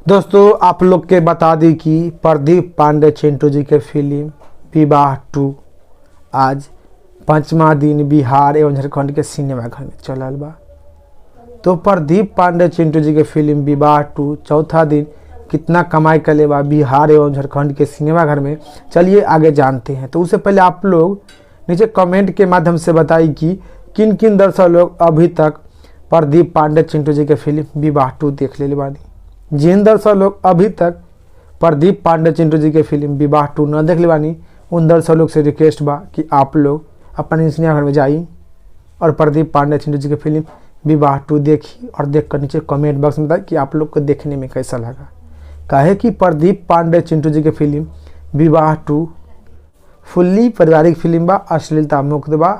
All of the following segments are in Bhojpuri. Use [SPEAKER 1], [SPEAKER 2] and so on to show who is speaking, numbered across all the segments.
[SPEAKER 1] दोस्तों आप लोग के बता दी कि प्रदीप पांडे चिंटू जी के फिल्म विवाह 2 आज 5वां दिन बिहार एवं झारखंड के सिनेमाघर में चलल बा। तो प्रदीप पांडे चिंटू जी के फिल्म विवाह 2 चौथा दिन कितना कमाई कर ले बा बिहार एवं झारखंड के सिनेमाघर में, चलिए आगे जानते हैं। तो उससे पहले आप लोग नीचे कमेंट के माध्यम से बताइए कि किन किन दर्शक लोग अभी तक प्रदीप पांडे चिंटू जी के फिल्म विवाह 2 देख ले बानी। जिन दर्शक लोग अभी तक प्रदीप पांडे चिंटू जी के फिल्म विवाह 2 न देख ले बानी, उन दर्शक लोग से रिक्वेस्ट बा कि आप लोग अपने सिनेमाघर में जाइए और प्रदीप पांडे चिंटू जी की फिल्म विवाह 2 देखी और देख कर नीचे कमेंट बॉक्स में बताइए कि आप लोग को देखने में कैसा लगा। काहे कि प्रदीप पांडे चिंटू जी की फिल्म विवाह 2 फुल्ली पारिवारिक फिल्म बा, अश्लीलता मुक्त बा।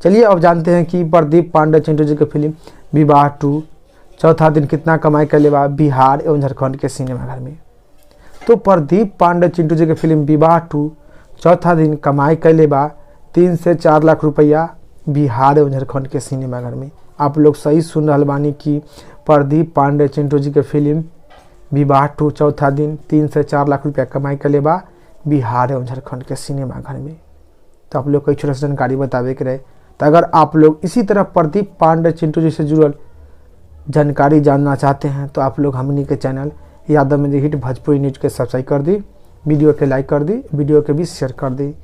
[SPEAKER 1] चलिए अब जानते हैं कि प्रदीप पांडे चिंटू जी की फिल्म विवाह 2 चौथा दिन कितना कमाई कर ले बा बिहार एवं झारखंड के सिनेमाघर में। तो प्रदीप पांडे चिंटू जी की फिल्म विवाह 2 चौथा दिन कमाई कर ले बा 3 से 4 लाख रुपया बिहार एवं झारखंड के सिनेमाघर में। आप लोग सही सुन रहे बानी कि प्रदीप पांडे चिंटू जी के फिल्म विवाह 2 चौथा दिन 3 से 4 लाख रुपया कमाई कर ले बा बिहार एवं झारखंड के सिनेमाघर में। तो आप लोग को छोटा सा जानकारी बतावे के रहे। तो अगर आप लोग इसी तरह प्रदीप पांडे चिंटू जी से जुड़ल जानकारी जानना चाहते हैं तो आप लोग हमनी के चैनल यादव में हिट भोजपुरी न्यूज के सब्सक्राइब कर दी, वीडियो के लाइक कर दी, वीडियो के भी शेयर कर दी।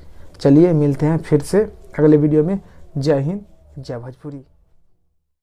[SPEAKER 1] चलिए मिलते हैं फिर से अगले वीडियो में। जय हिंद, जय भोजपुरी।